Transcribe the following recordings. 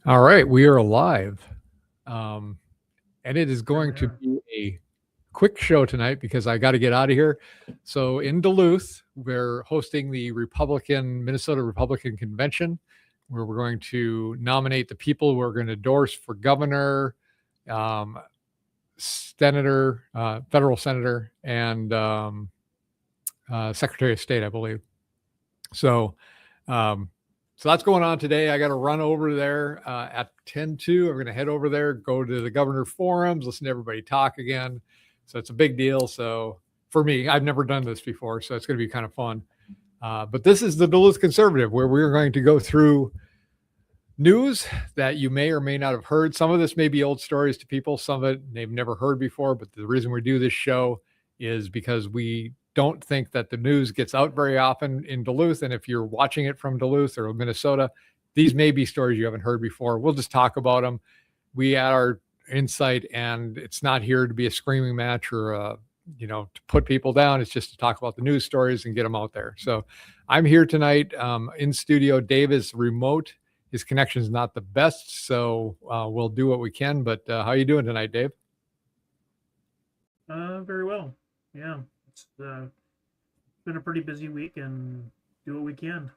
All right, we are live. And it is going to be a quick show tonight because I got to get out of here. So in Duluth, we're hosting the Minnesota Republican Convention, where we're going to nominate the people we're going to endorse for governor, senator, federal senator, and secretary of state, I believe. So that's going on today. I got to run over there at 10:02. I'm going to head over there, go to the governor forums, listen to everybody talk again. So it's a big deal. So for me, I've never done this before, so it's going to be kind of fun. But this is the Duluth Conservative, where we're going to go through news that you may or may not have heard. Some of this may be old stories to people. Some of it they've never heard before. But the reason we do this show is because we don't think that the news gets out very often in Duluth. And if you're watching it from Duluth or Minnesota, these may be stories you haven't heard before. We'll just talk about them. We add our insight, and it's not here to be a screaming match or, to put people down. It's just to talk about the news stories and get them out there. So I'm here tonight in studio. Dave is remote. His connection is not the best, so we'll do what we can. But how are you doing tonight, Dave? Very well. Yeah. It's been a pretty busy week, and do what we can.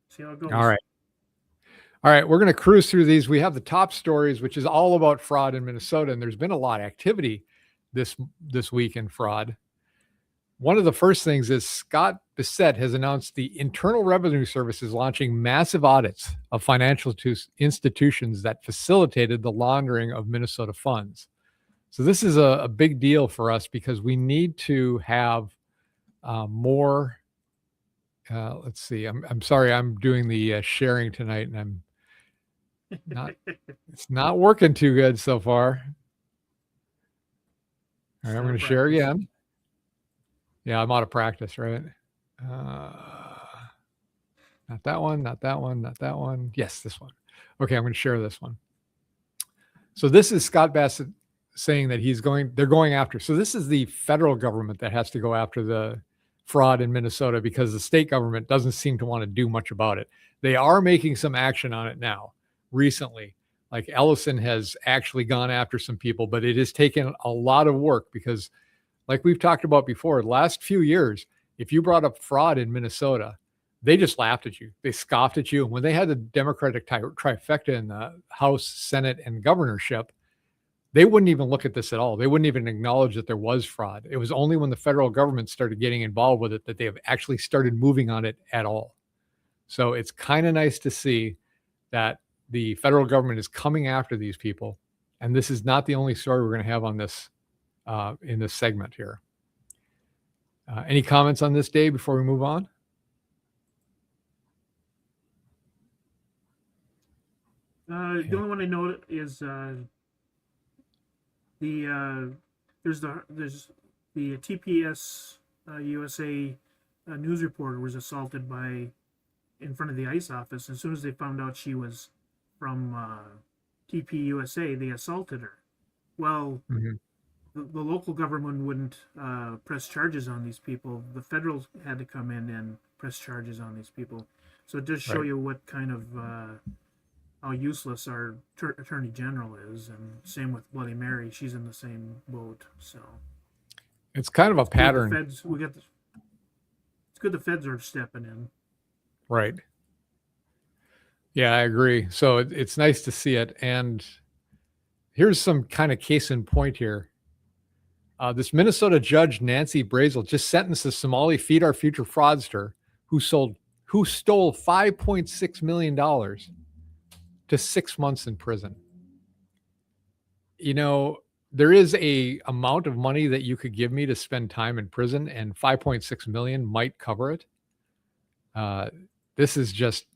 See how it goes. All right. We're going to cruise through these. We have the top stories, which is all about fraud in Minnesota, and there's been a lot of activity this week in fraud. One of the first things is Scott Bissett has announced the Internal Revenue Service is launching massive audits of financial institutions that facilitated the laundering of Minnesota funds. So this is a big deal for us because we need to have more. Let's see. I'm sorry. I'm doing the sharing tonight, and I'm not. It's not working too good so far. All right, I'm going to share again. Yeah, I'm out of practice, right? Not that one. Not that one. Not that one. Yes, this one. Okay, I'm going to share this one. So this is Scott Bassett saying that they're going after. So this is the federal government that has to go after the fraud in Minnesota because the state government doesn't seem to want to do much about it. They are making some action on it now recently. Like Ellison has actually gone after some people, but it has taken a lot of work because like we've talked about before, the last few years, if you brought up fraud in Minnesota, they just laughed at you. They scoffed at you. And when they had the Democratic trifecta in the House, Senate, and governorship, they wouldn't even look at this at all. They wouldn't even acknowledge that there was fraud. It was only when the federal government started getting involved with it that they have actually started moving on it at all. So it's kind of nice to see that the federal government is coming after these people. And this is not the only story we're going to have on this in this segment here. Any comments on this, Dave, before we move on? The only one I know is there's the TPS USA news reporter was assaulted in front of the ICE office. As soon as they found out she was from TP USA, they assaulted her. Well, the local government wouldn't press charges on these people. The federal had to come in and press charges on these people. So it does show you what kind of how useless our attorney general is, and same with Bloody Mary. She's in the same boat. So it's kind of a pattern. It's good the feds are stepping in. Right. Yeah, I agree. So it's nice to see it. And here's some kind of case in point here. This Minnesota Judge Nancy Brasel just sentenced a Somali Feed Our Future fraudster who stole $5.6 million to 6 months in prison. There is a amount of money that you could give me to spend time in prison, and 5.6 million might cover it. This is just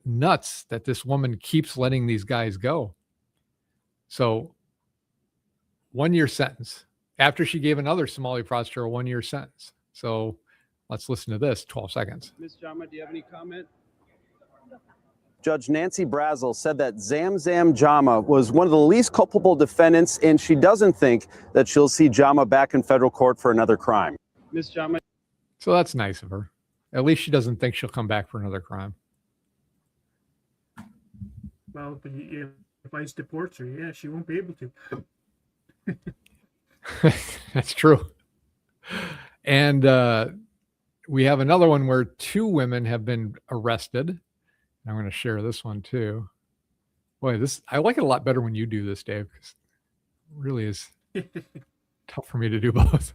nuts that this woman keeps letting these guys go. So 1 year sentence after she gave another Somali fraudster a 1 year sentence. So let's listen to this, 12 seconds. Ms. Jama, do you have any comment? Judge Nancy Brasel said that Zamzam Jama was one of the least culpable defendants, and she doesn't think that she'll see Jama back in federal court for another crime. Ms. Jama. So that's nice of her. At least she doesn't think she'll come back for another crime. Well, but if ICE deports her, yeah, she won't be able to. That's true. And we have another one where 2 women have been arrested. I'm going to share this one too. Boy, I like it a lot better when you do this, Dave, because it really is tough for me to do both.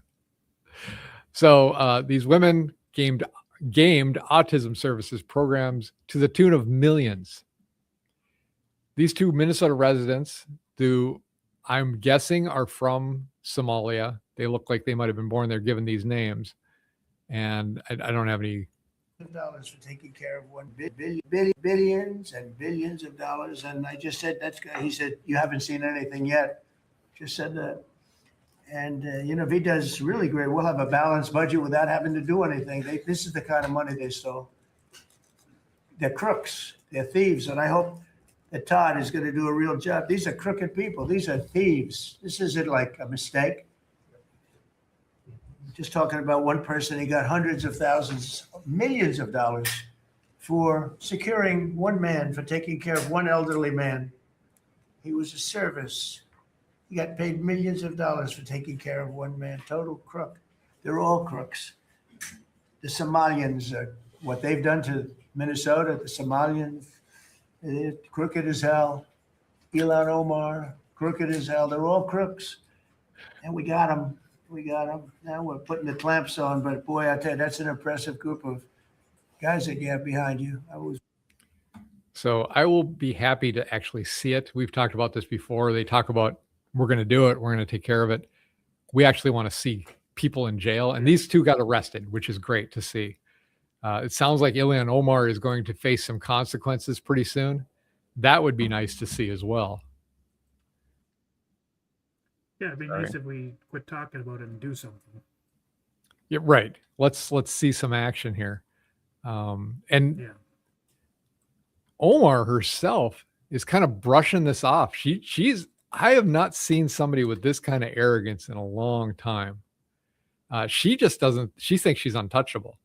So these women gamed autism services programs to the tune of millions. These 2 Minnesota residents, who I'm guessing are from Somalia. They look like they might have been born there, given these names. And I don't have any dollars for taking care of billions and billions of dollars. And I just said, he said, you haven't seen anything yet. Just said that. And, if he does really great, we'll have a balanced budget without having to do anything. This is the kind of money they stole. They're crooks. They're thieves. And I hope that Todd is going to do a real job. These are crooked people. These are thieves. This isn't like a mistake. Just talking about one person, he got hundreds of thousands, millions of dollars for securing one man, for taking care of one elderly man. He was a service. He got paid millions of dollars for taking care of one man. Total crook. They're all crooks. The Somalians, what they've done to Minnesota, the Somalians, they're crooked as hell. Ilhan Omar, crooked as hell. They're all crooks. And we got them. Now we're putting the clamps on. But boy, I tell you, that's an impressive group of guys that you have behind you. So I will be happy to actually see it. We've talked about this before. They talk about, we're going to do it. We're going to take care of it. We actually want to see people in jail. And these 2 got arrested, which is great to see. It sounds like Ilhan Omar is going to face some consequences pretty soon. That would be nice to see as well. Yeah, it'd be nice if we quit talking about it and do something. Yeah, right. Let's see some action here. And Yeah. Omar herself is kind of brushing this off. I have not seen somebody with this kind of arrogance in a long time. She thinks she's untouchable.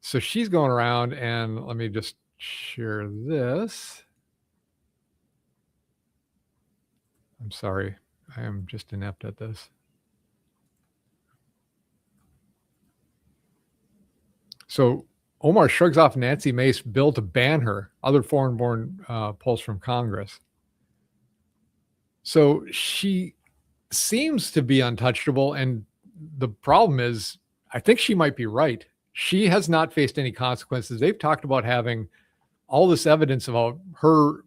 So she's going around, and let me just share this. I'm sorry. I am just inept at this. So Omar shrugs off Nancy Mace's bill to ban her, other foreign-born polls from Congress. So she seems to be untouchable, and the problem is, I think she might be right. She has not faced any consequences. They've talked about having all this evidence about her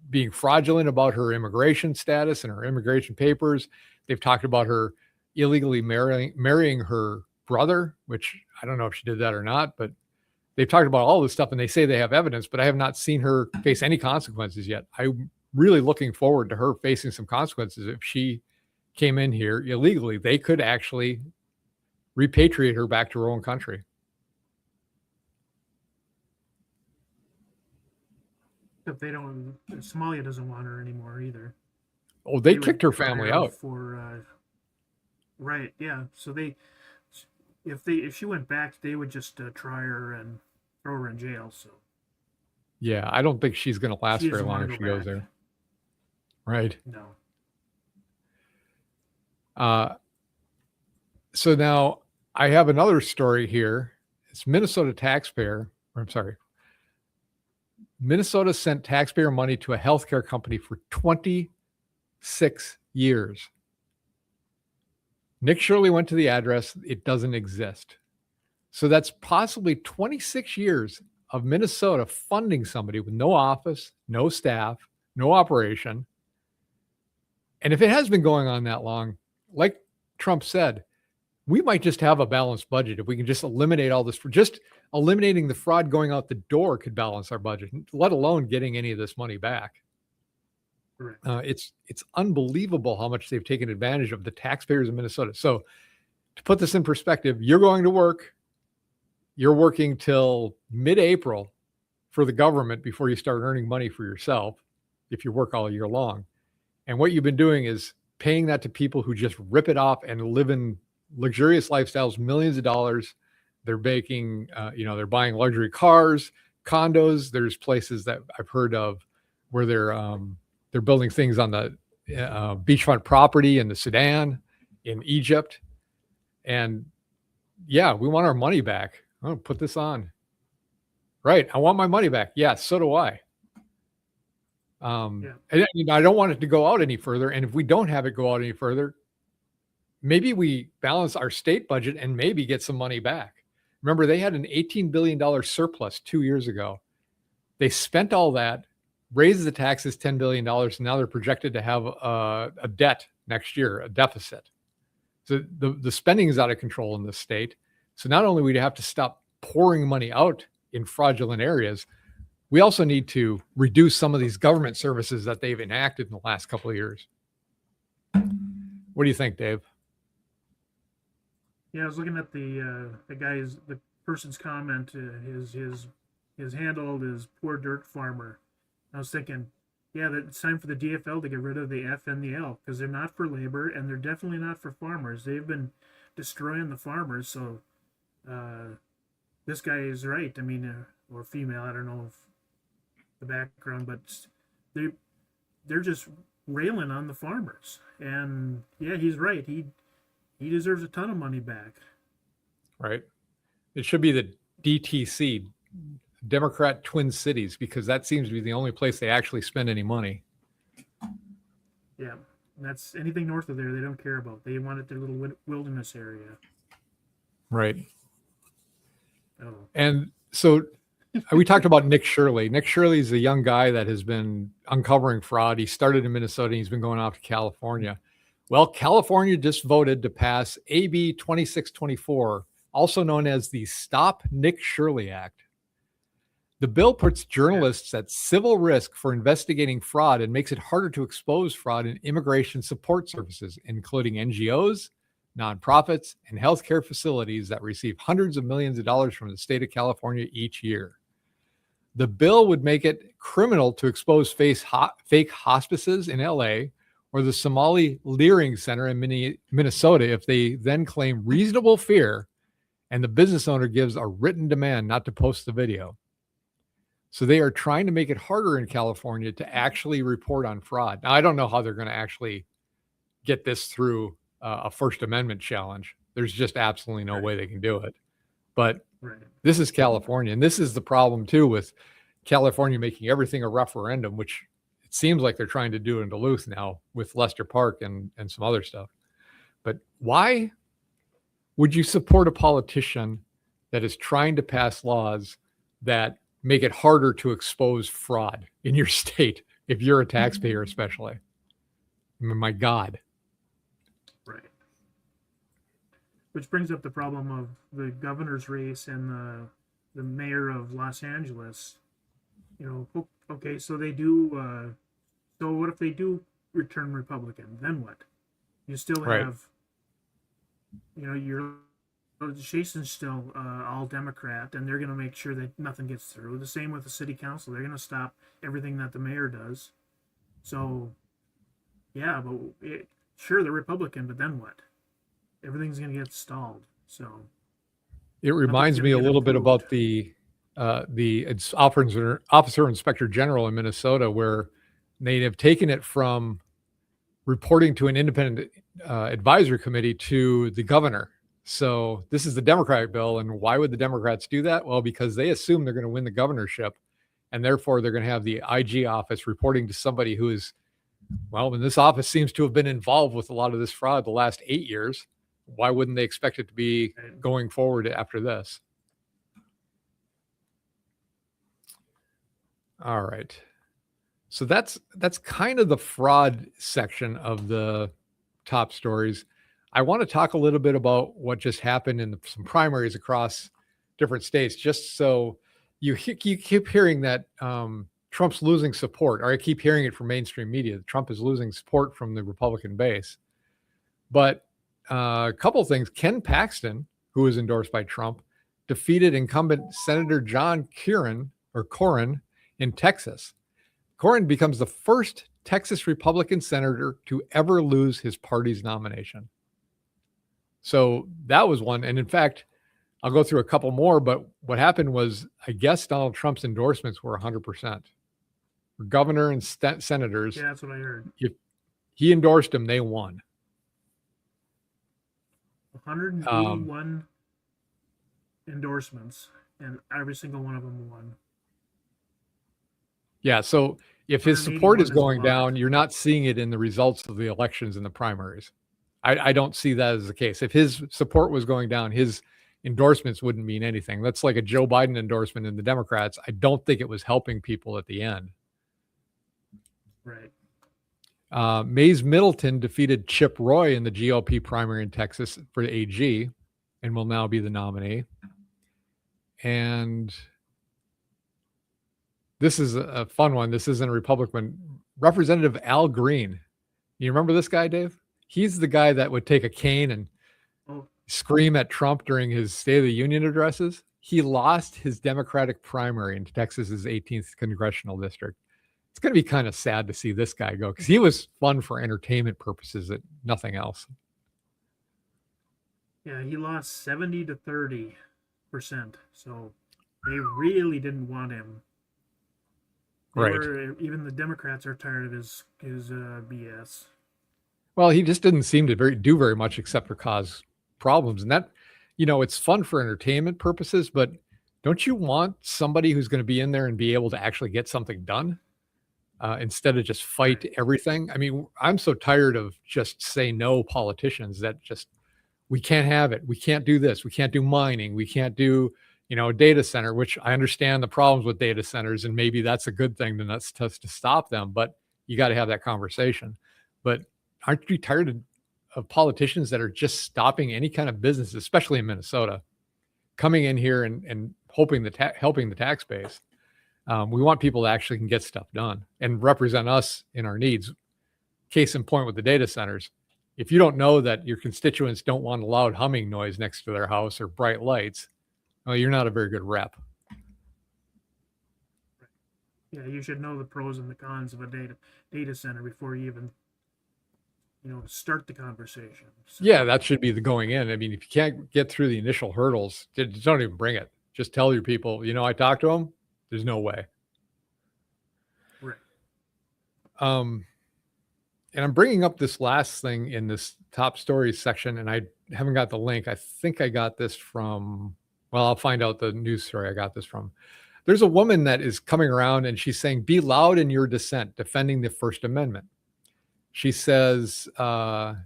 being fraudulent about her immigration status and her immigration papers. They've talked about her illegally marrying her brother, which I don't know if she did that or not, but they've talked about all this stuff and they say they have evidence, but I have not seen her face any consequences yet. I'm really looking forward to her facing some consequences. If she came in here illegally, they could actually repatriate her back to her own country. If they don't, Somalia doesn't want her anymore either. Oh, they kicked her family out. Right, yeah. So if she went back, they would just try her and throw her in jail. So yeah, I don't think she's going to last very long if she goes there. Right. No. So now I have another story here. It's Minnesota Minnesota sent taxpayer money to a healthcare company for 26 years. Nick Shirley went to the address. It doesn't exist. So that's possibly 26 years of Minnesota funding somebody with no office, no staff, no operation. And if it has been going on that long, like Trump said, we might just have a balanced budget if we can just eliminate all this. Just eliminating the fraud going out the door could balance our budget, let alone getting any of this money back. Right. It's unbelievable how much they've taken advantage of the taxpayers of Minnesota. So to put this in perspective, you're going to work. You're working till mid-April for the government before you start earning money for yourself if you work all year long. And what you've been doing is paying that to people who just rip it off and live in luxurious lifestyles, millions of dollars. They're they're buying luxury cars, condos. There's places that I've heard of where they're building things on the beachfront property in the Sudan, in Egypt. And yeah, we want our money back. Oh, put this on. Right. I want my money back. Yeah, so do I. And, I don't want it to go out any further. And if we don't have it go out any further, maybe we balance our state budget and maybe get some money back. Remember, they had an $18 billion surplus 2 years ago. They spent all that, raised the taxes $10 billion, and now they're projected to have a debt next year, a deficit. So the spending is out of control in this state. So not only would we have to stop pouring money out in fraudulent areas, we also need to reduce some of these government services that they've enacted in the last couple of years. What do you think, Dave? Yeah, I was looking at the person's comment. His handle is poor dirt farmer. I was thinking, yeah, that it's time for the DFL to get rid of the F and the L, because they're not for labor and they're definitely not for farmers. They've been destroying the farmers. So this guy is right. I mean, or female, I don't know if the background, but they're just railing on the farmers. And yeah, he's right. He deserves a ton of money back. Right. It should be the DTC, Democrat Twin Cities, because that seems to be the only place they actually spend any money. Yeah, that's anything north of there they don't care about. They want it their little wilderness area. Right. Oh. And so we talked about Nick Shirley. Nick Shirley is a young guy that has been uncovering fraud. He started in Minnesota and he's been going off to California. Well, California just voted to pass AB 2624, also known as the Stop Nick Shirley Act. The bill puts journalists at civil risk for investigating fraud and makes it harder to expose fraud in immigration support services, including NGOs, nonprofits, and healthcare facilities that receive hundreds of millions of dollars from the state of California each year. The bill would make it criminal to expose fake hospices in LA or the Somali Leering Center in Minnesota if they then claim reasonable fear and the business owner gives a written demand not to post the video. So they are trying to make it harder in California to actually report on fraud. Now, I don't know how they're going to actually get this through a First Amendment challenge. There's just absolutely no way they can do it. But this is California. And this is the problem, too, with California making everything a referendum, which it seems like they're trying to do in Duluth now with Lester Park and some other stuff. But why would you support a politician that is trying to pass laws that make it harder to expose fraud in your state if you're a taxpayer, especially? I mean, my God. Right. Which brings up the problem of the governor's race and the mayor of Los Angeles. You know, okay, so they do. So what if they do return Republican? Then what? You still have, you know, your Jason's still all Democrat, and they're going to make sure that nothing gets through. The same with the city council; they're going to stop everything that the mayor does. So, yeah, but sure, they're Republican, but then what? Everything's going to get stalled. So, it reminds me a little bit about the officer inspector general in Minnesota, where they have taken it from reporting to an independent advisory committee to the governor. So this is the Democratic bill. And why would the Democrats do that? Well, because they assume they're going to win the governorship. And therefore, they're going to have the IG office reporting to somebody who is, well, when this office seems to have been involved with a lot of this fraud the last 8 years, why wouldn't they expect it to be going forward after this? All right. So that's kind of the fraud section of the top stories. I want to talk a little bit about what just happened in some primaries across different states, just so you keep hearing that Trump's losing support, or I keep hearing it from mainstream media. Trump is losing support from the Republican base. But a couple of things. Ken Paxton, who is endorsed by Trump, defeated incumbent Senator John Cornyn in Texas. Cornyn becomes the first Texas Republican senator to ever lose his party's nomination. So that was one. And in fact, I'll go through a couple more, but what happened was, I guess Donald Trump's endorsements were 100%. for governor and senators. Yeah, that's what I heard. If he endorsed him, they won. 181 endorsements, and every single one of them won. Yeah, so if his support 181 is is a going lot. down, you're not seeing it in the results of the elections and the primaries. I don't see that as the case. If his support was going down, his endorsements wouldn't mean anything. That's like a Joe Biden endorsement in the Democrats. I don't think it was helping people at the end. Right. Mays Middleton defeated Chip Roy in the GOP primary in Texas for the AG and will now be the nominee. And this is a fun one. This isn't a Republican. Representative Al Green. You remember this guy, Dave? He's the guy that would take a cane and scream at Trump during his State of the Union addresses. He lost his Democratic primary in Texas's 18th congressional district. It's going to be kind of sad to see this guy go because he was fun for entertainment purposes, nothing else. Yeah, he lost 70 to 30%. So they really didn't want him. Right. Even the Democrats are tired of his BS. Well, he just didn't seem to do very much except for cause problems. And that, it's fun for entertainment purposes, but don't you want somebody who's going to be in there and be able to actually get something done instead of just fight everything? I mean, I'm so tired of just say no politicians that just, we can't have it. We can't do this. We can't do mining. We can't do, a data center, which I understand the problems with data centers. And maybe that's a good thing to stop them, but you got to have that conversation. But aren't you tired of politicians that are just stopping any kind of business, especially in Minnesota, coming in here and helping the tax base? We want people that actually can get stuff done and represent us in our needs. Case in point with the data centers. If you don't know that your constituents don't want a loud humming noise next to their house or bright lights, well, you're not a very good rep. Yeah, you should know the pros and the cons of a data center before you even start the conversation. So. Yeah, that should be the going in. I mean, if you can't get through the initial hurdles, just don't even bring it. Just tell your people, I talked to them. There's no way. Right. And I'm bringing up this last thing in this top stories section, and I haven't got the link. I think I got this from, I'll find out the news story I got this from. There's a woman that is coming around and she's saying, be loud in your dissent, defending the First Amendment. She says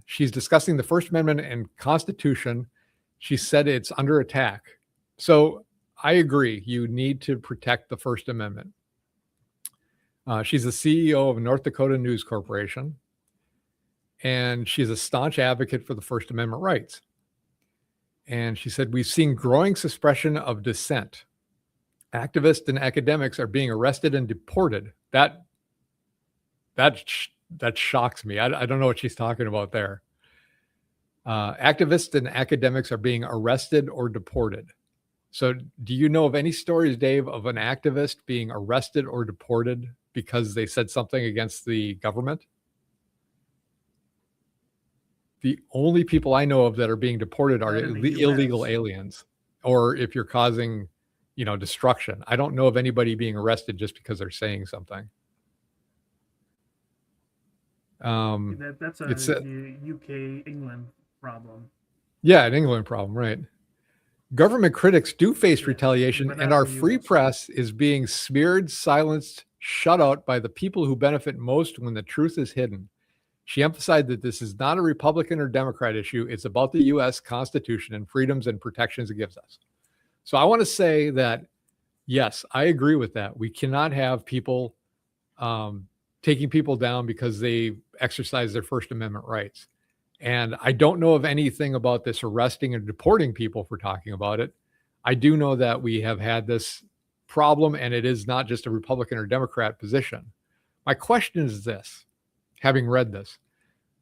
she's discussing the First Amendment and Constitution. She said it's under attack. So I agree. You need to protect the First Amendment. She's the CEO of North Dakota News Corporation, and she's a staunch advocate for the First Amendment rights. And she said, we've seen growing suppression of dissent. Activists and academics are being arrested and deported. That shocks me. I don't know what she's talking about there. Activists and academics are being arrested or deported. So do you know of any stories, Dave, of an activist being arrested or deported because they said something against the government? The only people I know of that are being deported are illegal aliens, or if you're causing, destruction. I don't know of anybody being arrested just because they're saying something. That's a UK, England problem. Yeah, an England problem, right? Government critics do face retaliation, and our free press is being smeared, silenced, shut out by the people who benefit most when the truth is hidden. She emphasized that this is not a Republican or Democrat issue. It's about the U.S. Constitution and freedoms and protections it gives us. So I want to say that, yes, I agree with that. We cannot have people taking people down because they exercise their First Amendment rights. And I don't know of anything about this arresting and deporting people for talking about it. I do know that we have had this problem, and it is not just a Republican or Democrat position. My question is this, having read this,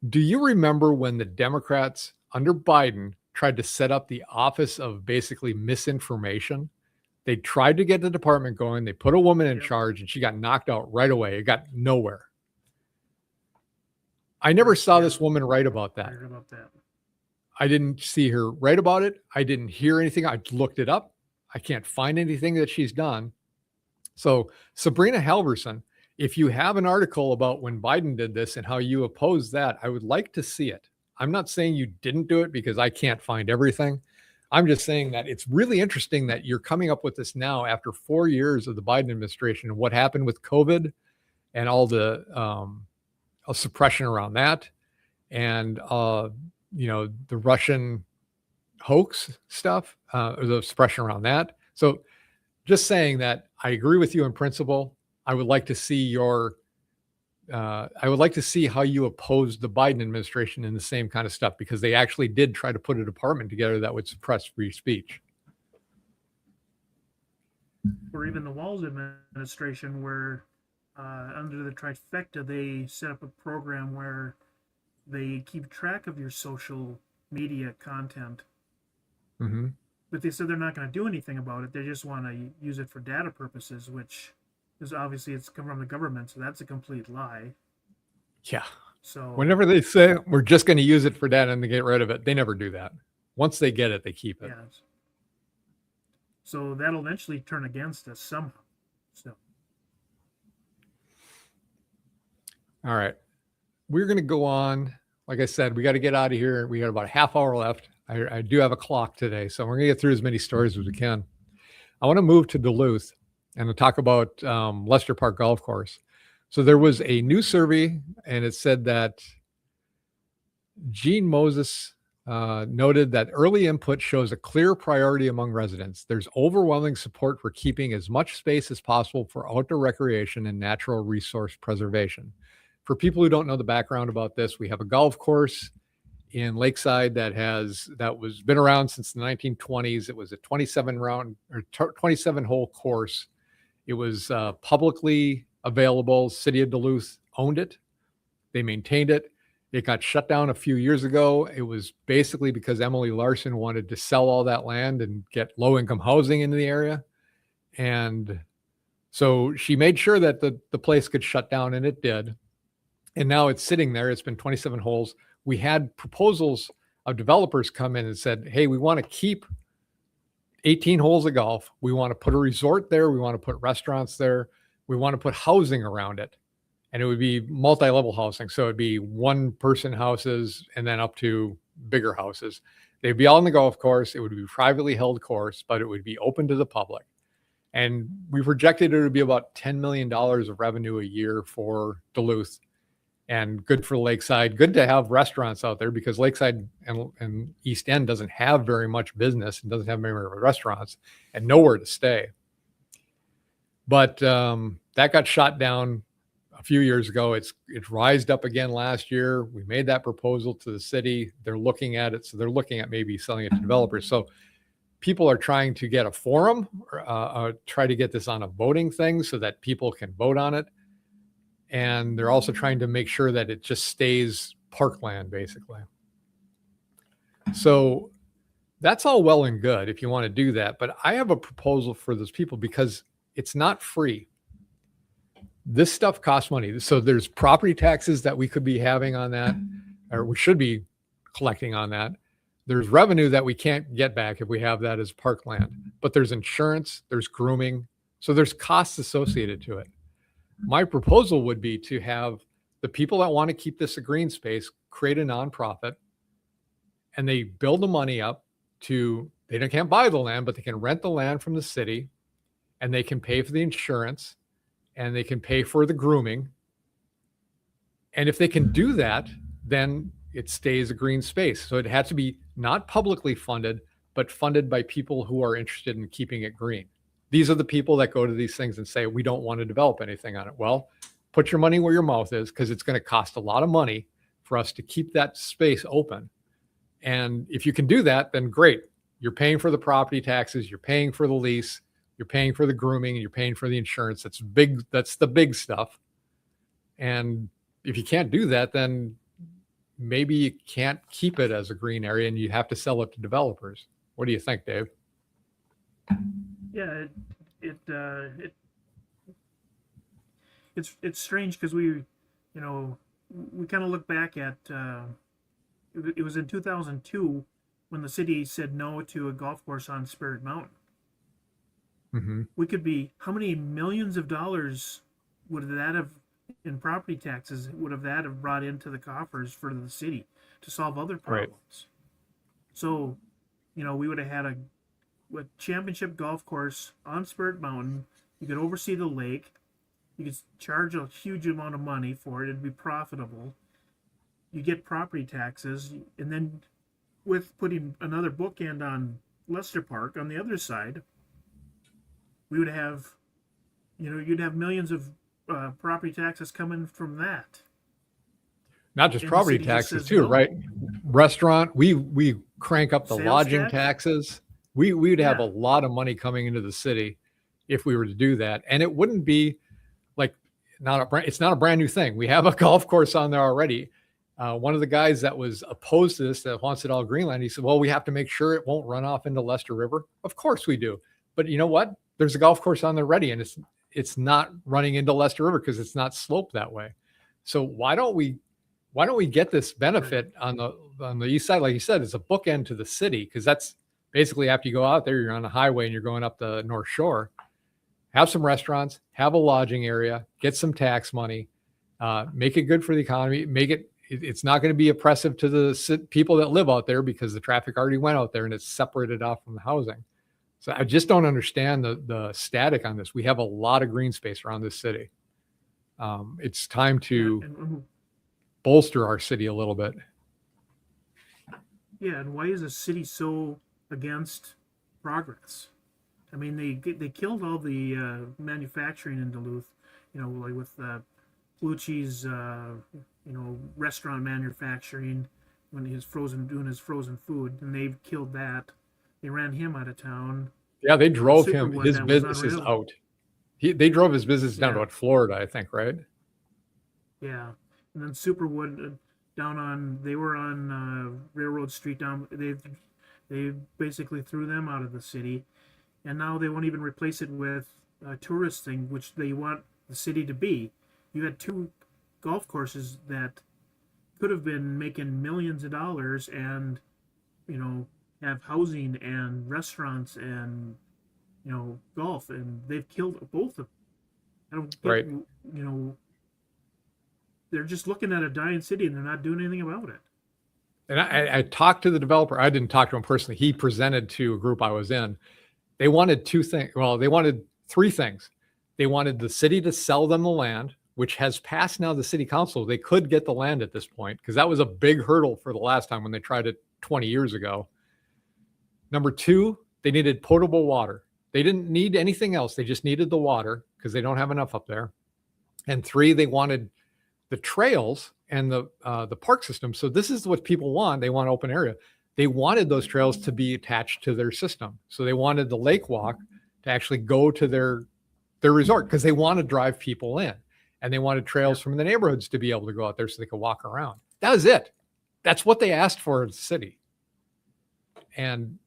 do you remember when the Democrats under Biden tried to set up the office of basically misinformation? They tried to get the department going. They put a woman in charge, and she got knocked out right away. It got nowhere. I never saw this woman write about that. I heard about that. I didn't see her write about it. I didn't hear anything. I looked it up. I can't find anything that she's done. So Sabrina Halverson, if you have an article about when Biden did this and how you opposed that, I would like to see it. I'm not saying you didn't do it because I can't find everything. I'm just saying that it's really interesting that you're coming up with this now after 4 years of the Biden administration and what happened with COVID and all the suppression around that, and the Russian hoax stuff, or the suppression around that. So just saying that I agree with you in principle. I would like to see how you opposed the Biden administration in the same kind of stuff, because they actually did try to put a department together that would suppress free speech. Or even the Walz administration, where under the trifecta, they set up a program where they keep track of your social media content. Mm-hmm. But they said they're not going to do anything about it. They just want to use it for data purposes, which is obviously it's come from the government. So that's a complete lie. Yeah. So whenever they say we're just going to use it for data and to get rid of it, they never do that. Once they get it, they keep it. yeah. So that'll eventually turn against us somehow. So. All right. We're going to go on. Like I said, we got to get out of here. We got about a half hour left. I do have a clock today, so we're going to get through as many stories as we can. I want to move to Duluth and to talk about Lester Park Golf Course. So there was a new survey, and it said that Gene Moses noted that early input shows a clear priority among residents. There's overwhelming support for keeping as much space as possible for outdoor recreation and natural resource preservation. For people who don't know the background about this, we have a golf course in Lakeside that was been around since the 1920s. It was a 27 hole course. It was publicly available. City of Duluth owned it. They maintained it. It got shut down a few years ago. It was basically because Emily Larson wanted to sell all that land and get low-income housing into the area. And so she made sure that the place could shut down, and it did. And now it's sitting there. It's been 27 holes. We had proposals of developers come in and said, hey, we want to keep 18 holes of golf. We want to put a resort there. We want to put restaurants there. We want to put housing around it. And it would be multi-level housing. So it'd be one-person houses and then up to bigger houses. They'd be all on the golf course. It would be a privately held course, but it would be open to the public. And we projected it would be about $10 million of revenue a year for Duluth. And good for Lakeside. Good to have restaurants out there, because Lakeside and East End doesn't have very much business and doesn't have very many restaurants and nowhere to stay. But that got shot down a few years ago. It rised up again last year. We made that proposal to the city. They're looking at it. So they're looking at maybe selling it to developers. So people are trying to get a forum, or try to get this on a voting thing so that people can vote on it. And they're also trying to make sure that it just stays parkland, basically. So that's all well and good if you want to do that. But I have a proposal for those people, because it's not free. This stuff costs money. So there's property taxes that we could be having on that, or we should be collecting on that. There's revenue that we can't get back if we have that as parkland. But there's insurance, there's grooming. So there's costs associated to it. My proposal would be to have the people that want to keep this a green space create a nonprofit, and they build the money up they can't buy the land, but they can rent the land from the city, and they can pay for the insurance, and they can pay for the grooming. And if they can do that, then it stays a green space. So it has to be not publicly funded, but funded by people who are interested in keeping it green. These are the people that go to these things and say, we don't want to develop anything on it. Well, put your money where your mouth is, because it's going to cost a lot of money for us to keep that space open. And if you can do that, then great. You're paying for the property taxes, you're paying for the lease, you're paying for the grooming, and you're paying for the insurance. That's big. That's the big stuff. And if you can't do that, then maybe you can't keep it as a green area and you have to sell it to developers. What do you think, Dave? Yeah, it's strange, because we kind of look back at it was in 2002 when the city said no to a golf course on Spirit Mountain. Mm-hmm. We could be how many millions of dollars would that have, in property taxes, that have brought into the coffers for the city to solve other Right. problems? So, we would have had a championship golf course on Spirit Mountain. You could oversee the lake. You could charge a huge amount of money for it. It'd be profitable. You get property taxes, and then with putting another bookend on Lester Park on the other side, we would have, you'd have millions of property taxes coming from that. Not just And the property city just taxes says too, no. right? Restaurant, we crank up the Sales lodging tax? taxes. We would have a Yeah. lot of money coming into the city if we were to do that. And it wouldn't be like it's not a brand new thing. We have a golf course on there already. One of the guys that was opposed to this, that wants it all Greenland, he said, well, we have to make sure it won't run off into Lester River. Of course we do. But you know what? There's a golf course on there already, and it's not running into Lester River because it's not sloped that way. So why don't we get this benefit on the east side? Like you said, it's a bookend to the city, because that's basically after you go out there, you're on the highway and you're going up the North Shore. Have some restaurants, have a lodging area, get some tax money, make it good for the economy, it's not going to be oppressive to the people that live out there because the traffic already went out there and it's separated off from the housing. So I just don't understand the static on this. We have a lot of green space around this city. It's time to bolster our city a little bit. Yeah, and why is the city so against progress? I mean, they killed all the manufacturing in Duluth, like with Lucci's, restaurant manufacturing when he was doing his frozen food, and they've killed that. They ran him out of town. Yeah, they drove him. Superwood, His that was business is unreal. out. They drove his business down Yeah. to Florida, I think, right? Yeah, and then Superwood they were on Railroad Street down. They basically threw them out of the city, and now they won't even replace it with a tourist thing, which they want the city to be. You had two golf courses that could have been making millions of dollars, and have housing and restaurants and golf, and they've killed both of them. I don't get, Right. They're just looking at a dying city and they're not doing anything about it. And I talked to the developer. I didn't talk to him personally. He presented to a group I was in. They wanted two things. Well, they wanted three things. They wanted the city to sell them the land, which has passed now the city council. They could get the land at this point, because that was a big hurdle for the last time when they tried it 20 years ago. Number two, they needed potable water. They didn't need anything else. They just needed the water because they don't have enough up there. And three, they wanted the trails and the park system. So this is what people want. They want open area. They wanted those trails to be attached to their system. So they wanted the lake walk to actually go to their resort, because they want to drive people in, and they wanted trails from the neighborhoods to be able to go out there so they could walk around. That was it. That's what they asked for as a city. And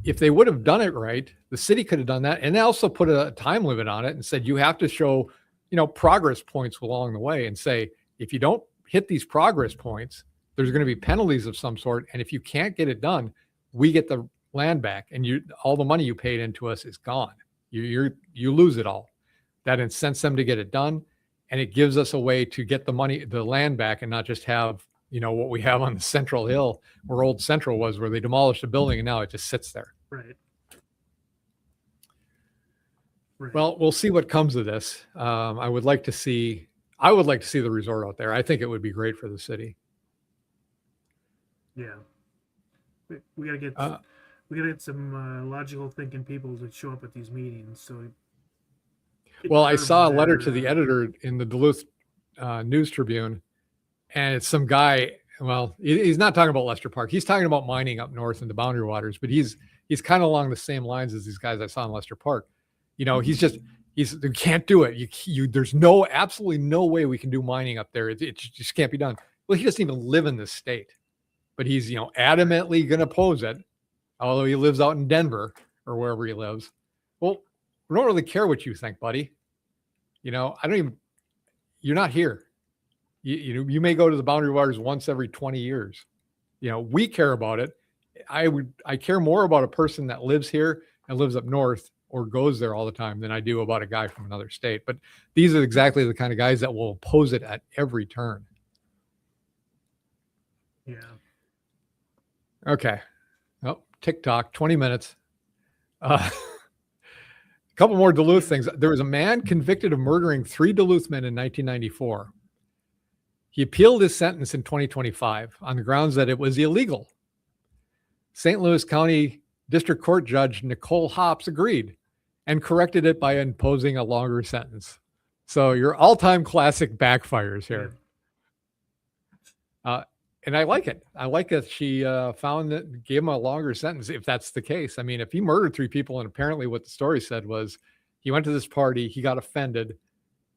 if they would have done it right, the city could have done that. And they also put a time limit on it and said, you have to show, progress points along the way, and say, if you don't hit these progress points, there's going to be penalties of some sort. And if you can't get it done, we get the land back, and all the money you paid into us is gone. You lose it all. That incents them to get it done. And it gives us a way to get the land back, and not just have, what we have on the Central Hill, where Old Central was, where they demolished a building and now it just sits there. Right. Well, we'll see what comes of this. I would like to see the resort out there. I think it would be great for the city. Yeah. We gotta get some logical thinking people to show up at these meetings. So. Well, I saw a letter to the editor in the Duluth News Tribune, and it's some guy. Well, he's not talking about Lester Park. He's talking about mining up north in the Boundary Waters, but he's kind of along the same lines as these guys I saw in Lester Park. You can't do it. There's absolutely no way we can do mining up there. It just can't be done. Well, he doesn't even live in this state, but he's, adamantly going to oppose it, although he lives out in Denver or wherever he lives. Well, we don't really care what you think, buddy. You're not here. You may go to the Boundary Waters once every 20 years. We care about it. I care more about a person that lives here and lives up north or goes there all the time than I do about a guy from another state. But these are exactly the kind of guys that will oppose it at every turn. Yeah. Okay. Oh, TikTok, 20 minutes. A couple more Duluth things. There was a man convicted of murdering 3 Duluth men in 1994. He appealed his sentence in 2025 on the grounds that it was illegal. St. Louis County District Court Judge Nicole Hops agreed and corrected it by imposing a longer sentence. So your all-time classic backfires here. And I like it. I like that she found that, gave him a longer sentence if that's the case. I mean, if he murdered 3 people and apparently what the story said was he went to this party, he got offended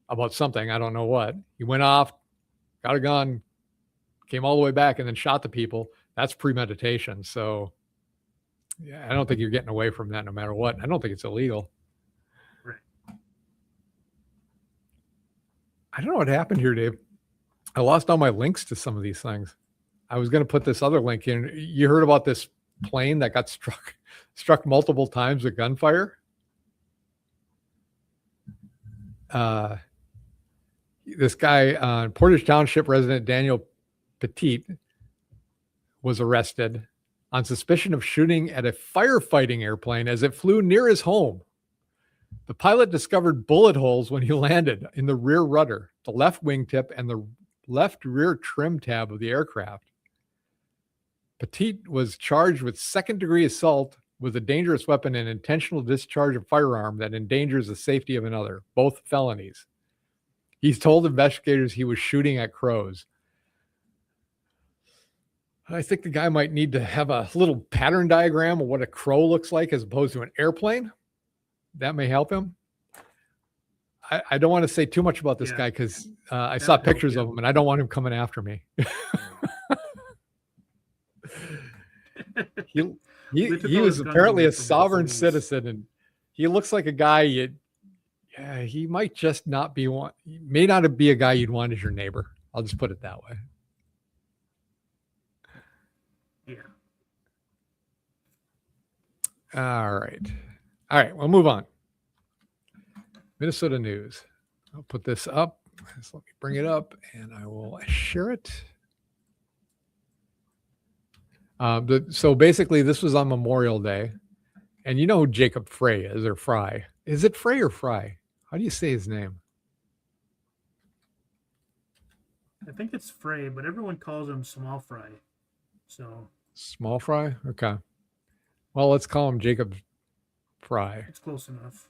about something, I don't know what. He went off, got a gun, came all the way back and then shot the people. That's premeditation. So yeah, I don't think you're getting away from that no matter what. I don't think it's illegal. Right. I don't know what happened here, Dave. I lost all my links to some of these things. I was going to put this other link in. You heard about this plane that got struck multiple times with gunfire? This guy, Portage Township resident Daniel Petit, was arrested on suspicion of shooting at a firefighting airplane as it flew near his home. The pilot discovered bullet holes when he landed in the rear rudder, the left wingtip, and the left rear trim tab of the aircraft. Petit was charged with second-degree assault with a dangerous weapon and intentional discharge of firearm that endangers the safety of another, both felonies. He's told investigators he was shooting at crows. I think the guy might need to have a little pattern diagram of what a crow looks like as opposed to an airplane. That may help him. I don't want to say too much about this guy because I saw pictures of him and I don't want him coming after me. He was apparently a sovereign citizen, and he looks like a guy he might just not be one. He may not be a guy you'd want as your neighbor. I'll just put it that way. Yeah. All right. We'll move on. Minnesota news. I'll put this up. Just let me bring it up and I will share it. So basically this was on Memorial Day, and you know who Jacob Frey is, or Fry. Is it Frey or Fry? How do you say his name? I think it's Frey, but everyone calls him Small Fry. So Small Fry? Okay. Well, let's call him Jacob Fry. it's close enough.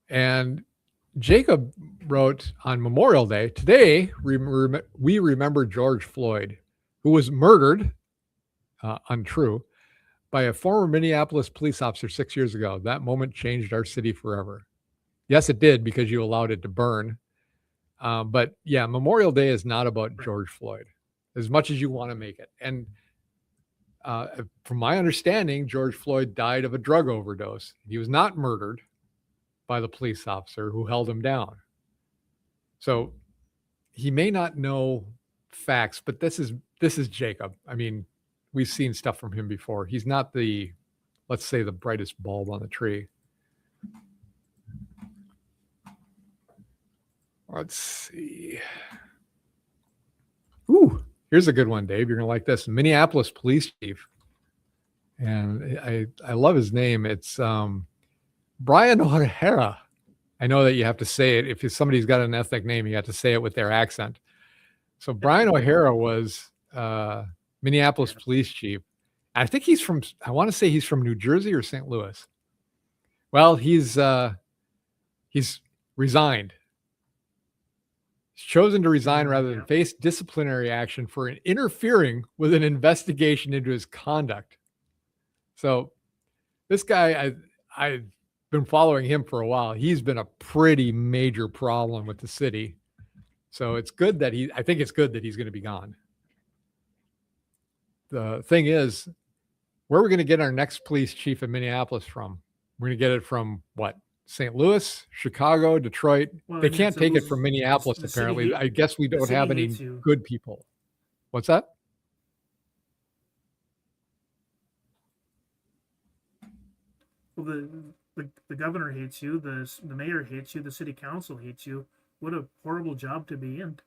And Jacob wrote on Memorial Day, today we remember George Floyd, who was murdered, untrue, by a former Minneapolis police officer 6 years ago. That moment changed our city forever. Yes, it did, because you allowed it to burn. But yeah, Memorial Day is not about George Floyd, as much as you want to make it. And from my understanding, George Floyd died of a drug overdose. He was not murdered by the police officer who held him down. So he may not know facts, but this is Jacob. I mean, we've seen stuff from him before. He's not the, let's say, the brightest bulb on the tree. Let's see. Ooh, here's a good one, Dave. You're gonna like this. Minneapolis police chief, and I love his name. It's Brian O'Hara. I know that you have to say it. If somebody's got an ethnic name, you have to say it with their accent. So Brian O'Hara was Minneapolis police chief. I think I want to say he's from New Jersey or St. Louis. Well, he's resigned. He's chosen to resign rather than face disciplinary action for interfering with an investigation into his conduct. So this guy, I've been following him for a while. He's been a pretty major problem with the city. So it's good that I think it's good that he's going to be gone. The thing is, where are we going to get our next police chief in Minneapolis from? We're going to get it from what? St. Louis, Chicago, Detroit. Well, They can't take it from Minneapolis, apparently. I guess we don't have any good people. What's that? Well, the governor hates you, the mayor hates you, the city council hates you. What a horrible job to be in.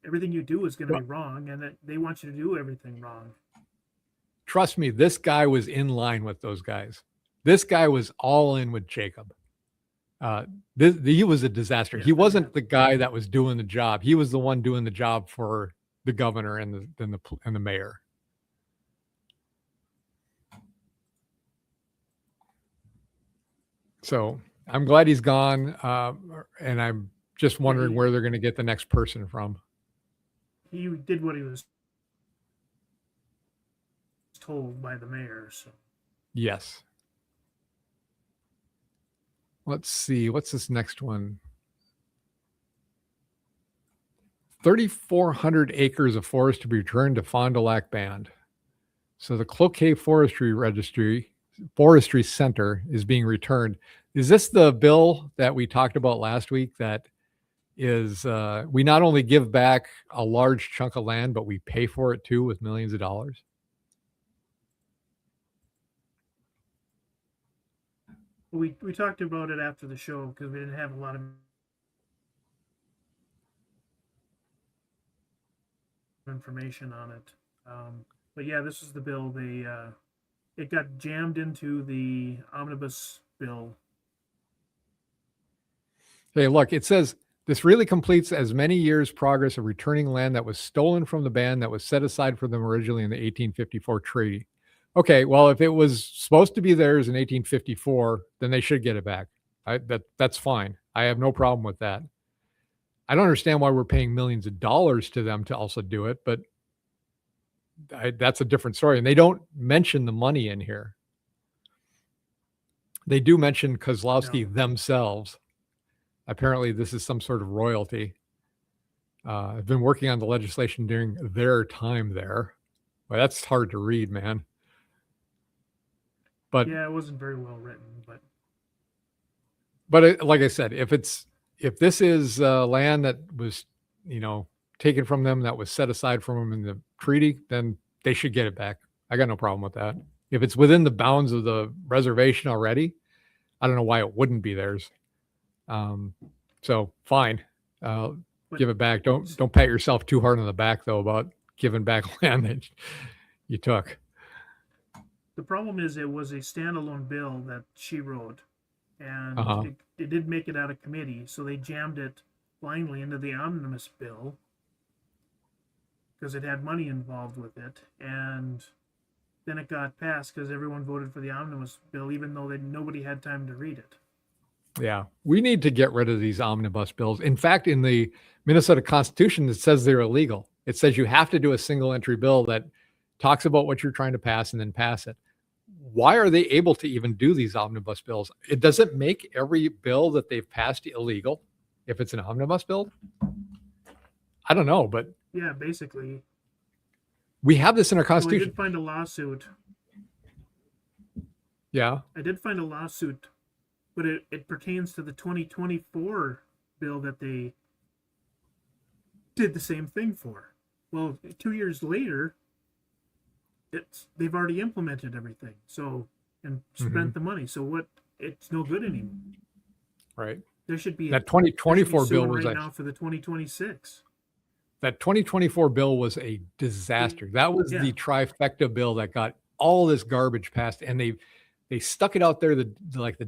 Everything you do is going to be wrong, and they want you to do everything wrong. Trust me, this guy was in line with those guys. This guy was all in with Jacob. He was a disaster. Yeah, He wasn't the guy that was doing the job. He was the one doing the job for the governor and the mayor. So I'm glad he's gone, and I'm just wondering where they're going to get the next person from. He did what he was told by the mayor. So Yes. Let's see. What's this next one? 3,400 acres of forest to be returned to Fond du Lac Band. So the Cloquet Forestry Center is being returned. Is this the bill that we talked about last week that is, we not only give back a large chunk of land, but we pay for it too with millions of dollars? we talked about it after the show because we didn't have a lot of information on it. But yeah, this is the bill. It got jammed into the omnibus bill. Hey, look, it says this really completes as many years' progress of returning land that was stolen from the band that was set aside for them originally in the 1854 treaty. Okay, well, if it was supposed to be theirs in 1854, then they should get it back. That's fine. I have no problem with that. I don't understand why we're paying millions of dollars to them to also do it, but that's a different story. And they don't mention the money in here. They do mention Kozlowski themselves. Apparently, this is some sort of royalty. I've been working on the legislation during their time there. Well, that's hard to read, man. But yeah, it wasn't very well written, but like I said, if this is land that was, taken from them, that was set aside from them in the treaty, then they should get it back. I got no problem with that. If it's within the bounds of the reservation already, I don't know why it wouldn't be theirs. So fine, give it back. Don't pat yourself too hard on the back though about giving back land that you took. the problem is it was a standalone bill that she wrote, and it did make it out of committee, so they jammed it blindly into the omnibus bill because it had money involved with it, and then it got passed because everyone voted for the omnibus bill, even though nobody had time to read it. Yeah, we need to get rid of these omnibus bills. In fact, in the Minnesota Constitution, it says they're illegal. It says you have to do a single entry bill that talks about what you're trying to pass and then pass it. Why are they able to even do these omnibus bills? It doesn't make every bill that they've passed illegal if it's an omnibus bill. I don't know, but yeah, basically we have this in our so Constitution. I did find a lawsuit. Yeah. I did find a lawsuit, but it pertains to the 2024 bill that they did the same thing for. Well, 2 years later, they've already implemented everything. So, and spent the money. So what? It's no good anymore. Right. There should be that 2024 bill was right now for the 2026. That 2024 bill was a disaster. That was the trifecta bill that got all this garbage passed, and they stuck it out there the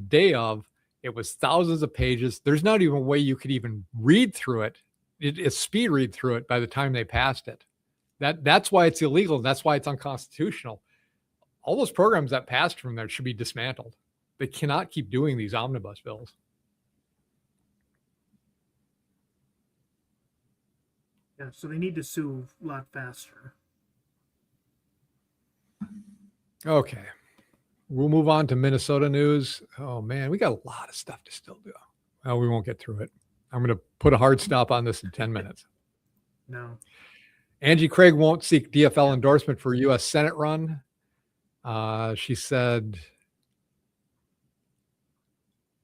day of. It was thousands of pages. There's not even a way you could even read through it. It's speed read through it by the time they passed it. That's why it's illegal. And that's why it's unconstitutional. All those programs that passed from there should be dismantled. They cannot keep doing these omnibus bills. Yeah, so they need to sue a lot faster. Okay. We'll move on to Minnesota news. Oh, man, we got a lot of stuff to still do. Well, we won't get through it. I'm going to put a hard stop on this in 10 minutes. No. Angie Craig won't seek DFL endorsement for U.S. Senate run. She said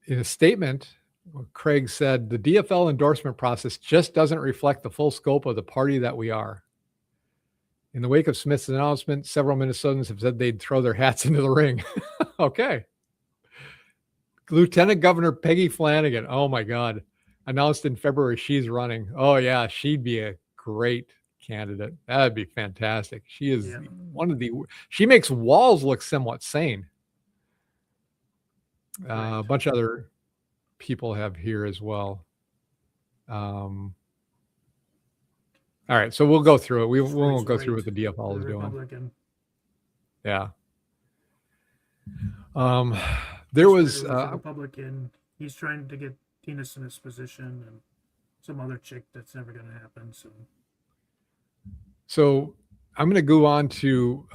in a statement, Craig said, the DFL endorsement process just doesn't reflect the full scope of the party that we are. In the wake of Smith's announcement, several Minnesotans have said they'd throw their hats into the ring. Okay. Lieutenant Governor Peggy Flanagan. Oh my God. Announced in February she's running. Oh yeah, she'd be a great candidate. That'd be fantastic. She is Yeah. one of the, she makes Walls look somewhat sane. A bunch of other people have here as well. All right, so we'll go through it. We won't go through what the DFL is doing. Republican. Yeah. There was a Republican. He's trying to get Tina Smith's position and some other chick that's never going to happen. So I'm going to go on to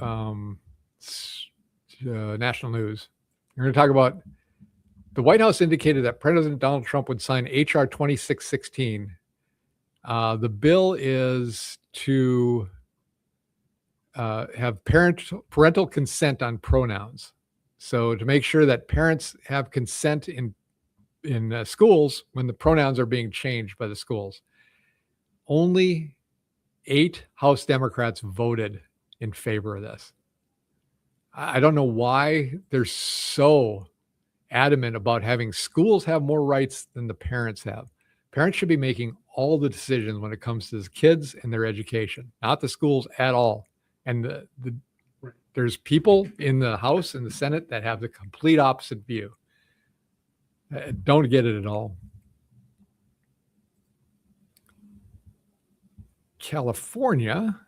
national news. We're going to talk about the White House indicated that President Donald Trump would sign H.R. 2616. The bill is to have parental consent on pronouns. So to make sure that parents have consent in schools when the pronouns are being changed by the schools. Only 8 House Democrats voted in favor of this. I don't know why they're so adamant about having schools have more rights than the parents have. Parents should be making all the decisions when it comes to the kids and their education, not the schools at all. And there's people in the House and the Senate that have the complete opposite view. Don't get it at all. California,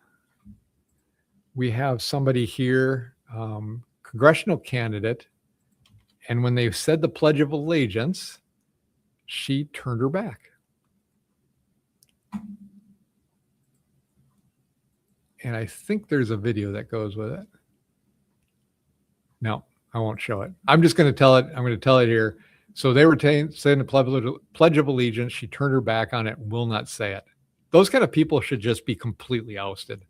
we have somebody here, congressional candidate, and when they said the Pledge of Allegiance, she turned her back. And I think there's a video that goes with it. No, I won't show it. I'm just going to tell it. I'm going to tell it here. So they were saying the Pledge of Allegiance. She turned her back on it, will not say it. Those kind of people should just be completely ousted.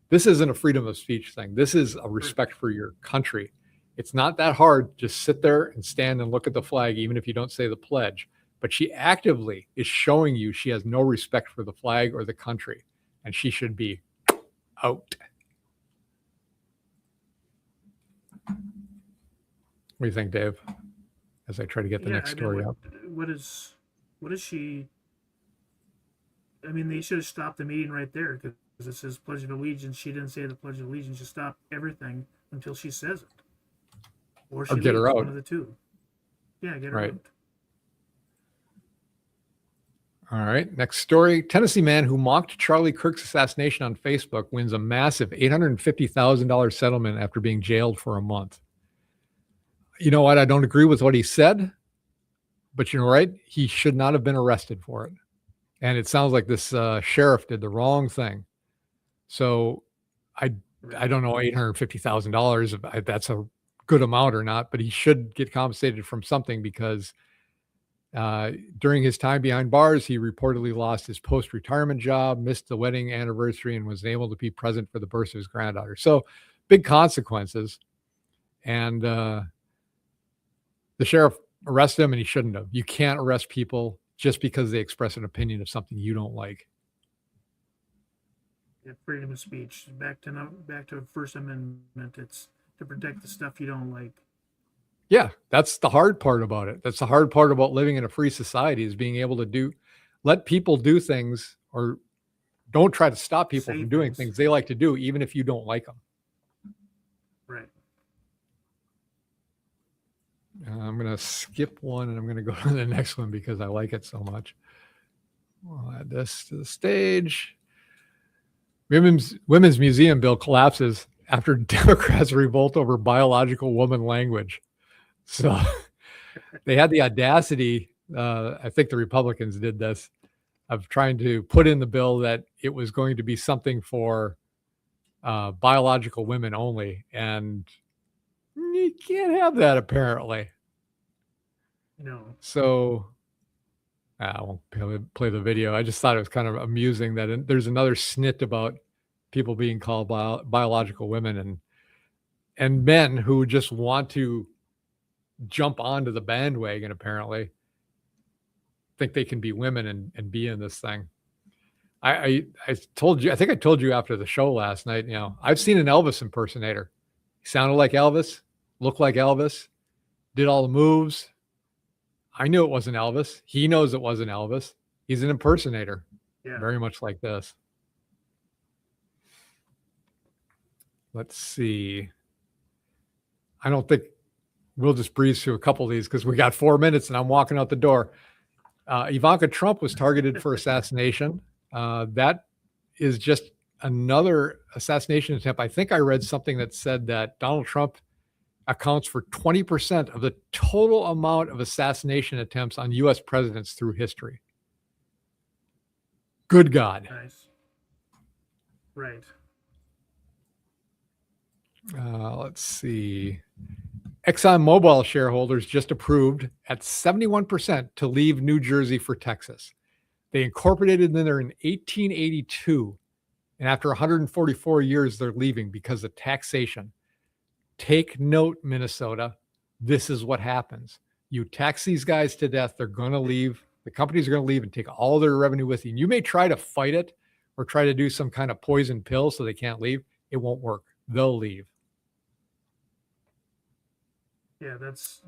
This isn't a freedom of speech thing. This is a respect for your country. It's not that hard. Just sit there and stand and look at the flag, even if you don't say the pledge. But she actively is showing you she has no respect for the flag or the country, and she should be out. What do you think, Dave? As I try to get the next story up. What is she? I mean, they should have stopped the meeting right there because it says Pledge of Allegiance. She didn't say the Pledge of Allegiance. Just stop everything until she says it, or get her out. One of the two. Yeah, get her out. All right, next story. Tennessee man who mocked Charlie Kirk's assassination on Facebook wins a massive $850,000 settlement after being jailed for a month. You know what? I don't agree with what he said, but you know, right? He should not have been arrested for it. And it sounds like this sheriff did the wrong thing. So I don't know, $850,000, if that's a good amount or not, but he should get compensated from something because during his time behind bars, he reportedly lost his post-retirement job, missed the wedding anniversary, and was unable to be present for the birth of his granddaughter. So big consequences. And the sheriff arrested him, and he shouldn't have. You can't arrest people just because they express an opinion of something you don't like. Yeah, freedom of speech. Back to First Amendment. It's to protect the stuff you don't like. Yeah, that's the hard part about it. That's the hard part about living in a free society is being able to let people do things, or don't try to stop people from doing things they like to do, even if you don't like them. Right. I'm going to skip one and I'm going to go to the next one because I like it so much. We'll add this to the stage. Women's Museum bill collapses after Democrats revolt over biological woman language. So they had the audacity, I think the Republicans did this, of trying to put in the bill that it was going to be something for biological women only. And you can't have that, apparently. No. So I won't play the video. I just thought it was kind of amusing that there's another snit about people being called biological women and men who just want to jump onto the bandwagon, apparently think they can be women and be in this thing. I told you, I think I told you after the show last night, you know, I've seen an Elvis impersonator. He sounded like Elvis, looked like Elvis, did all the moves. I knew it wasn't Elvis. He knows it wasn't Elvis. He's an impersonator, Yeah. very much like this. Let's see. I don't think we'll just breeze through a couple of these because we got 4 minutes and I'm walking out the door. Ivanka Trump was targeted for assassination. That is just another assassination attempt. I think I read something that said that Donald Trump accounts for 20% of the total amount of assassination attempts on U.S. presidents through history. Good God. Nice. Right. Let's see. ExxonMobil shareholders just approved at 71% to leave New Jersey for Texas. They incorporated in there in 1882, and after 144 years, they're leaving because of taxation. Take note, Minnesota. This is what happens. You tax these guys to death, they're going to leave. The companies are going to leave and take all their revenue with you. And you may try to fight it or try to do some kind of poison pill so they can't leave. It won't work. They'll leave. Yeah, that's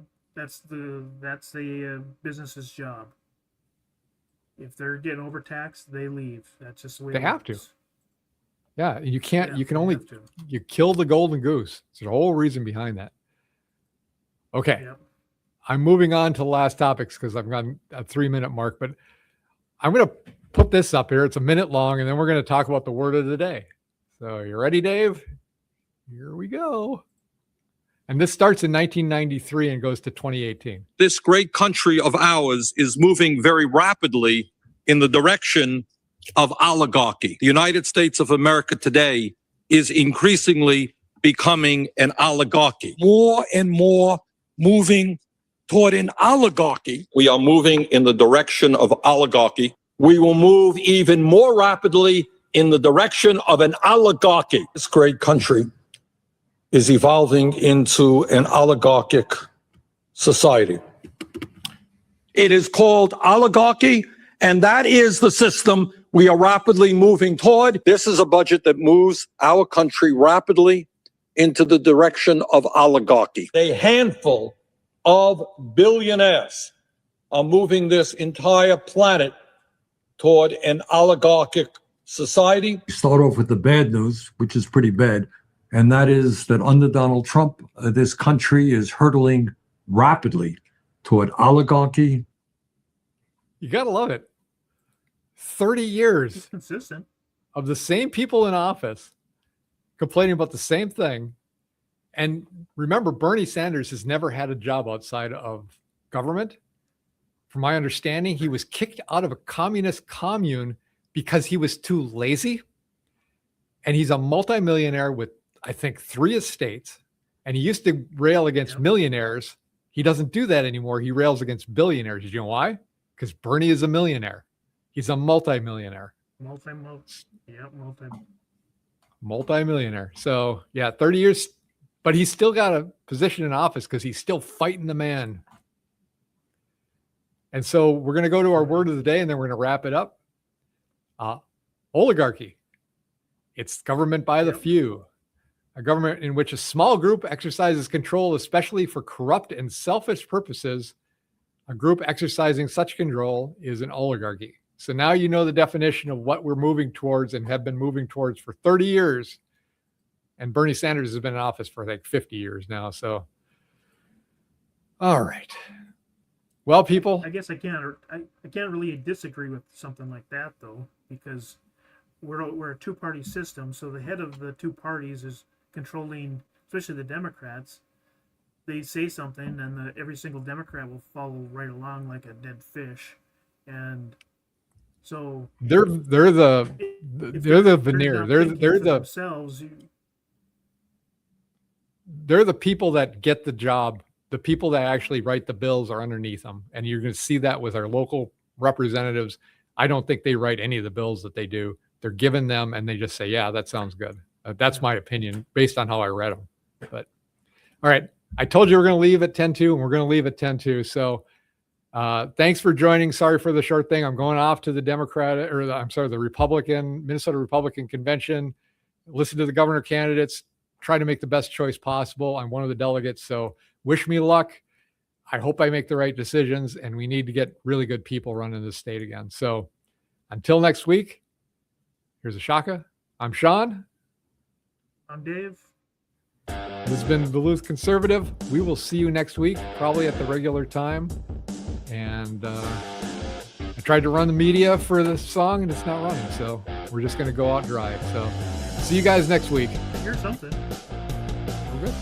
the business's job. If they're getting overtaxed, they leave. That's just the way They it have to. works. Yeah, you can't. Yeah, You can they only have to. you kill the golden goose. There's a whole reason behind that. Okay, Yep. I'm moving on to the last topics because I've got a 3-minute mark. But I'm going to put this up here. It's a minute long, and then we're going to talk about the word of the day. So you ready, Dave? Here we go. And this starts in 1993 and goes to 2018. This great country of ours is moving very rapidly in the direction of oligarchy. The United States of America today is increasingly becoming an oligarchy. More and more moving toward an oligarchy. We are moving in the direction of oligarchy. We will move even more rapidly in the direction of an oligarchy. This great country is evolving into an oligarchic society. It is called oligarchy, and that is the system we are rapidly moving toward. This is a budget that moves our country rapidly into the direction of oligarchy. A handful of billionaires are moving this entire planet toward an oligarchic society. Start off with the bad news, which is pretty bad. And that is that under Donald Trump, this country is hurtling rapidly toward oligarchy. You got to love it. 30 years It's consistent. of the same people in office complaining about the same thing. And remember, Bernie Sanders has never had a job outside of government. From my understanding, he was kicked out of a communist commune because he was too lazy. And he's a multimillionaire with, I think, 3 estates. And he used to rail against millionaires. He doesn't do that anymore. He rails against billionaires. You know why? Because Bernie is a millionaire. He's a multimillionaire. Multimillionaire. So yeah, 30 years, but he's still got a position in office because he's still fighting the man. And so we're going to go to our word of the day, and then we're going to wrap it up. Oligarchy. It's government by the few. A government in which a small group exercises control, especially for corrupt and selfish purposes. A group exercising such control is an oligarchy. So now you know the definition of what we're moving towards and have been moving towards for 30 years. And Bernie Sanders has been in office for like 50 years now. So, all right. Well, people, I guess I can't really disagree with something like that though, because we're a two-party system. So the head of the two parties is controlling, especially the Democrats. They say something, and every single Democrat will follow right along like a dead fish, and so they're the veneer. They're the people that get the job. The people that actually write the bills are underneath them, and you're going to see that with our local representatives. I don't think they write any of the bills that they do. They're given them, and they just say, "Yeah, that sounds good." That's my opinion based on how I read them. But all right. I told you we're going to leave at 10:02, and we're going to leave at 10:02. So thanks for joining. Sorry for the short thing. I'm going off to the Minnesota Republican Convention, listen to the governor candidates, try to make the best choice possible. I'm one of the delegates, so wish me luck. I hope I make the right decisions, and we need to get really good people running this state again. So until next week, here's a Shaka. I'm Sean. I'm Dave. This has been Duluth Conservative. We will see you next week, probably at the regular time. And I tried to run the media for this song, and it's not running. So we're just going to go out dry. So see you guys next week. Here's something. We're good.